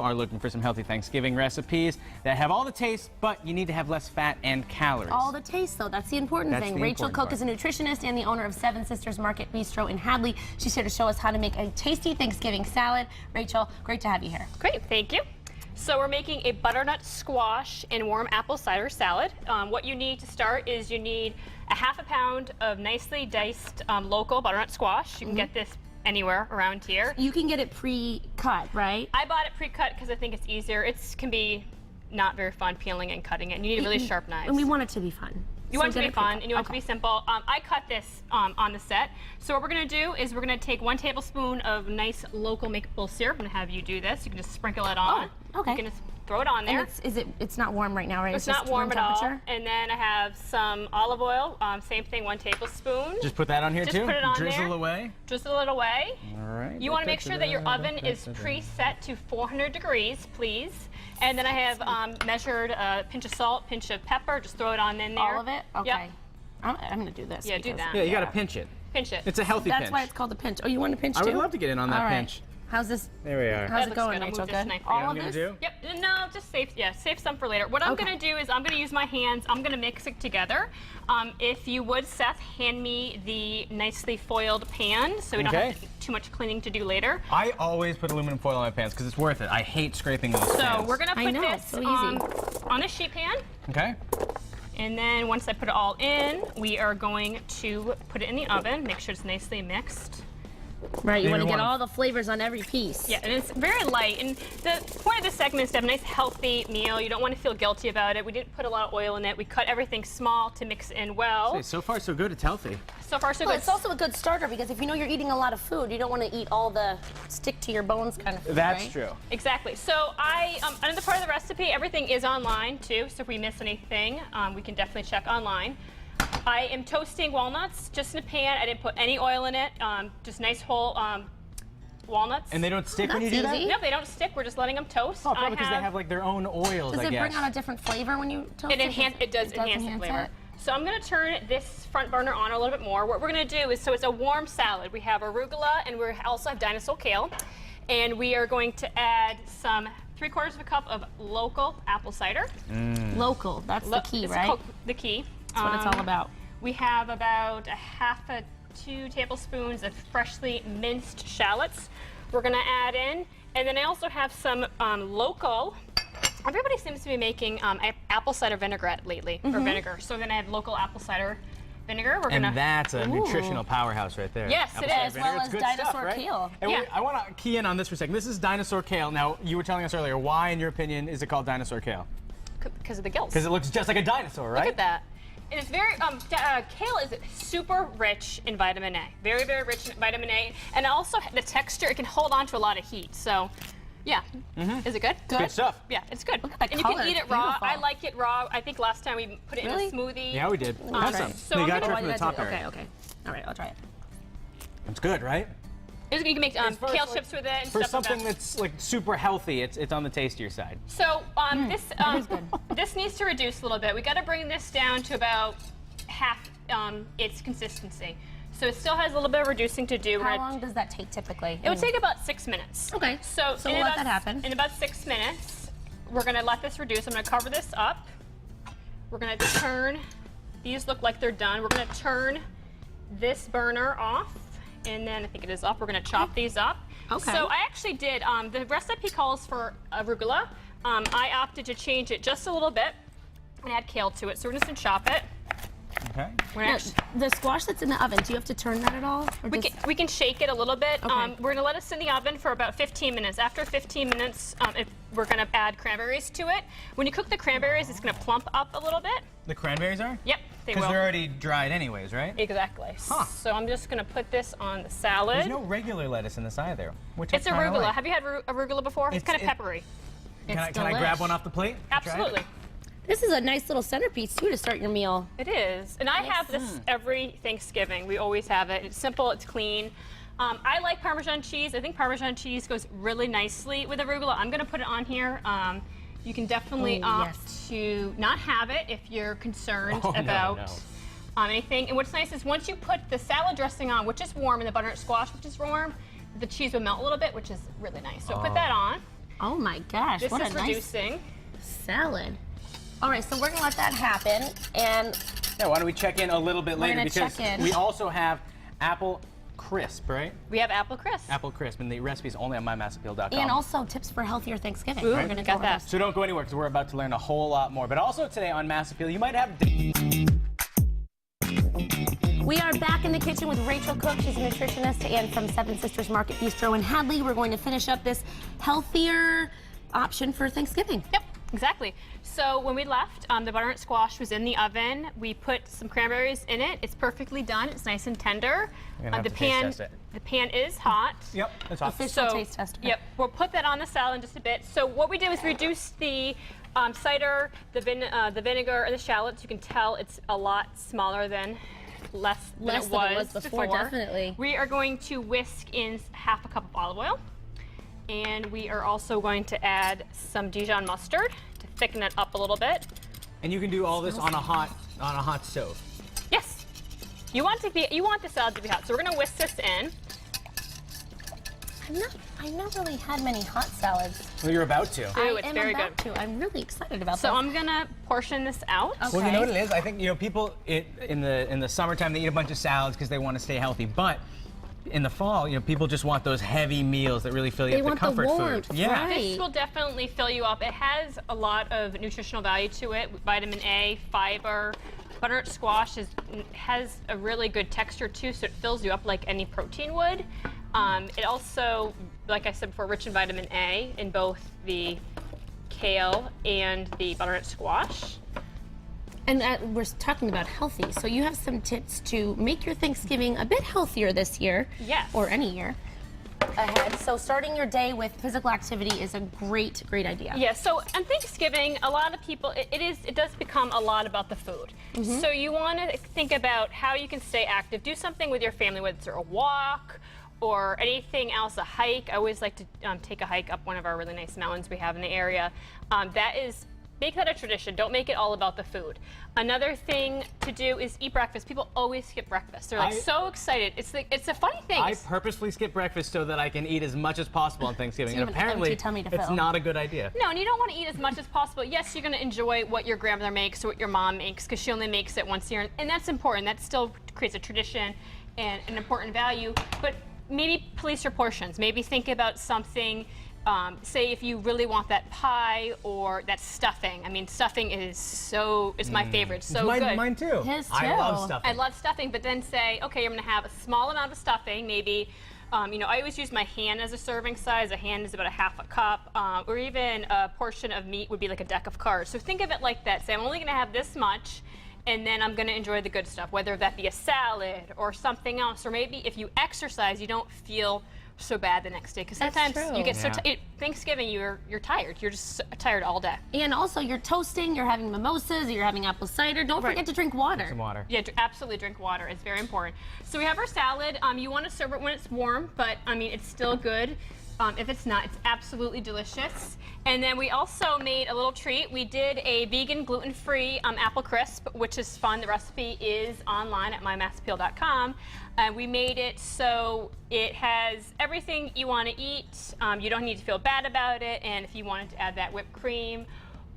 are looking for some healthy Thanksgiving recipes that have all the taste, but you need to have less fat and calories. All the taste, though. That's the important thing. Rachel Cook is a nutritionist and the owner of Seven Sisters Market Bistro in Hadley. She's here to show us how to make a tasty Thanksgiving salad. Rachel, great to have you here. Great, thank you. So we're making a butternut squash and warm apple cider salad. What you need to start is you need a ½ pound of nicely diced local butternut squash. You can get this anywhere around here. You can get it pre-cut, right? I bought it pre-cut because I think it's easier. It can be not very fun peeling and cutting it. You need a really sharp knife. And we want it to be fun. You want it to be fun, and you want it to be simple. I cut this on the set. So what we're going to do is we're going to take 1 tablespoon of nice local maple syrup. I'm going to have you do this. You can just sprinkle it on. Oh, okay. You can just throw it on there. And it's not warm right now, right? It's not warm at all. And then I have some olive oil. Same thing, 1 tablespoon. Just put that on here too? Just put it on there. Drizzle away? Drizzle it away. All right. You want to make sure that your oven is preset to 400 degrees, please. And then I have measured a pinch of salt, pinch of pepper. Just throw it on in there. All of it? Okay. Yep. I'm going to do this. Yeah, do that. Yeah, you got to pinch it. Pinch it. It's a healthy pinch. That's why it's called a pinch. Oh, you want to pinch too? I would love to get in on that all right. pinch. How's this? There we are. How's that it going, looks Rachel? good. Good? All of this? Yep. No, just save some for later. What I'm going to do is I'm going to use my hands. I'm going to mix it together. If you would, Seth, hand me the nicely foiled pan so we don't have too much cleaning to do later. I always put aluminum foil on my pans because it's worth it. I hate scraping those So pans. we're going to put this on a sheet pan. Okay. And then once I put it all in, we are going to put it in the oven. Make sure it's nicely mixed. Right, you want to get all the flavors on every piece. Yeah, and it's very light. And the point of this segment is to have a nice healthy meal. You don't want to feel guilty about it. We didn't put a lot of oil in it. We cut everything small to mix in well. So far, so good. It's healthy. So far, so Well, good. it's also a good starter because if you know you're eating a lot of food, you don't want to eat all the stick to your bones kind of food. That's right? true. Exactly. So another part of the recipe, everything is online too. So if we miss anything, we can definitely check online. I am toasting walnuts just in a pan. I didn't put any oil in it. Just nice whole walnuts. And they don't stick when you do that? No, they don't stick. We're just letting them toast. Oh, probably because they have like their own oils, Does I it guess. bring out a different flavor when you toast it? It does enhance the flavor. So I'm going to turn this front burner on a little bit more. What we're going to do is, so it's a warm salad. We have arugula and we also have dinosaur kale. And we are going to add some 3/4 of a cup of local apple cider. Local, that's the key, right? The key. That's what it's all about. We have about a 2 tablespoons of freshly minced shallots we're going to add in. And then I also have some local, everybody seems to be making apple cider vinaigrette lately, or vinegar. So we're going to add local apple cider vinegar. That's a nutritional powerhouse right there. Yes, it is. As well as dinosaur kale. And I want to key in on this for a second. This is dinosaur kale. Now, you were telling us earlier, why, in your opinion, is it called dinosaur kale? Because of the gills. Because it looks just like a dinosaur, right? Look at that. And it's very, kale is super rich in vitamin A. Very, very rich in vitamin A. And also the texture, it can hold on to a lot of heat. So, yeah. Is it good? Good stuff. Yeah, it's good. And you can eat it raw. I like it raw. I think last time we put it in a smoothie. Yeah, we did. Have some. So you got to try from the top area. Okay. All right, I'll try it. It's good, right? You can make kale chips with it and for stuff something like that. that's like super healthy, it's on the tastier side. So this needs to reduce a little bit. We got to bring this down to about half its consistency. So it still has a little bit of reducing to do. How long does that take typically? It would take about 6 minutes. Okay. So we'll let that happen. In about 6 minutes, we're going to let this reduce. I'm going to cover this up. We're going to turn. These look like they're done. We're going to turn this burner off. And then I think it is off. We're going to chop these up. Okay. So I actually did, the recipe calls for arugula. I opted to change it just a little bit and add kale to it. So we're just going to chop it. Okay. Now, the squash that's in the oven, do you have to turn that at all? We can shake it a little bit. Okay. We're going to let it sit in the oven for about 15 minutes. After 15 minutes, we're going to add cranberries to it. When you cook the cranberries, it's going to plump up a little bit. The cranberries are? Yep, they will. Because they're already dried anyways, right? Exactly. Huh. So I'm just going to put this on the salad. There's no regular lettuce in this either. Which It's arugula. Like. Have you had arugula before? It's kind of peppery. Can I grab one off the plate? Absolutely. This is a nice little centerpiece too to start your meal. It is. And I have this every Thanksgiving. We always have it. It's simple, it's clean. I like Parmesan cheese. I think Parmesan cheese goes really nicely with arugula. I'm going to put it on here. You can definitely opt to not have it if you're concerned about anything. And what's nice is once you put the salad dressing on, which is warm, and the butternut squash, which is warm, the cheese will melt a little bit, which is really nice. So put that on. Oh my gosh, This what is a nice reducing. salad. All right, so we're gonna let that happen, and Yeah, why don't we check in a little bit later, gonna because check in. we also have apple crisp, right? We have apple crisp. Apple crisp, and the recipe is only on mymassappeal.com. and also tips for healthier Thanksgiving. Ooh, We're gonna got go over that. those. So don't go anywhere, because we're about to learn a whole lot more. But also today on Mass Appeal, you might have... We are back in the kitchen with Rachel Cook. She's a nutritionist, and from Seven Sisters Market Bistro in Hadley. We're going to finish up this healthier option for Thanksgiving. Yep, exactly. So when we left, the butternut squash was in the oven. We put some cranberries in it. It's perfectly done. It's nice and tender. You're gonna have to taste test it. The pan is hot. Yep, that's hot. Official taste tester. Yep, we'll put that on the salad in just a bit. So what we did was reduce the cider, the vinegar, and the shallots. You can tell it's a lot smaller than less than it was before, definitely. We are going to whisk in half a cup of olive oil, and we are also going to add some Dijon mustard to thicken it up a little bit. And you can do all this on a hot stove. Yes, you want the salad to be hot. So we're going to whisk this in. I've not really had many hot salads. Well, you're about to. Ooh, it's I am very about good. to. I'm really excited about So this. I'm going to portion this out. Okay. Well, you know what it is? I think, people in the summertime, they eat a bunch of salads because they want to stay healthy. But in the fall, people just want those heavy meals that really fill you They up, want the comfort the warmth, food. Yeah. right. This will definitely fill you up. It has a lot of nutritional value to it, vitamin A, fiber. Butternut squash has a really good texture too, so it fills you up like any protein would. It also, like I said before, rich in vitamin A in both the kale and the butternut squash. And we're talking about healthy, so you have some tips to make your Thanksgiving a bit healthier this year. Yes. Or any year ahead. So starting your day with physical activity is a great idea. Yeah, so on Thanksgiving, a lot of people, it does become a lot about the food. So you want to think about how you can stay active. Do something with your family, whether it's a walk or anything else, a hike. I always like to take a hike up one of our really nice mountains we have in the area. Make that a tradition. Don't make it all about the food. Another thing to do is eat breakfast. People always skip breakfast. They're so excited. It's a funny thing. I purposely skip breakfast so that I can eat as much as possible on Thanksgiving. So you And have an apparently, empty tummy to it's fill. not a good idea. No, and you don't want to eat as much as possible. Yes, you're going to enjoy what your grandmother makes or what your mom makes because she only makes it once a year, and that's important. That still creates a tradition and an important value. But maybe police your portions. Maybe think about something. Say if you really want that pie or that stuffing. I mean, stuffing is my favorite. So good. Mine too. His I too. love stuffing. I love stuffing, but then say, okay, I'm going to have a small amount of stuffing, maybe. I always use my hand as a serving size. A hand is about a half a cup, or even a portion of meat would be like a deck of cards. So think of it like that. Say, I'm only going to have this much, and then I'm going to enjoy the good stuff, whether that be a salad or something else, or maybe if you exercise, you don't feel so bad the next day because sometimes true. you get Thanksgiving, you're tired. You're just tired all day. And also, you're toasting, you're having mimosas, you're having apple cider. Don't forget to drink water. Some water. Yeah, absolutely drink water. It's very important. So we have our salad. You want to serve it when it's warm, but I mean it's still good. If it's not, it's absolutely delicious. And then we also made a little treat. We did a vegan, gluten-free apple crisp, which is fun. The recipe is online at mymassappeal.com. We made it so it has everything you want to eat. You don't need to feel bad about it. And if you wanted to add that whipped cream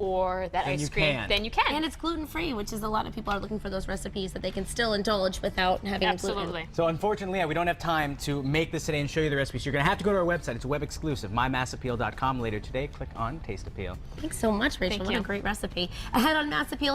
or that ice cream, then you can. And it's gluten-free, which is a lot of people are looking for those recipes that they can still indulge without having Absolutely. gluten. So unfortunately, we don't have time to make this today and show you the recipes. You're going to have to go to our website. It's a web exclusive, mymassappeal.com. Later today, click on Taste Appeal. Thanks so much, Rachel. Thank What you. a great recipe. Ahead on Mass Appeal.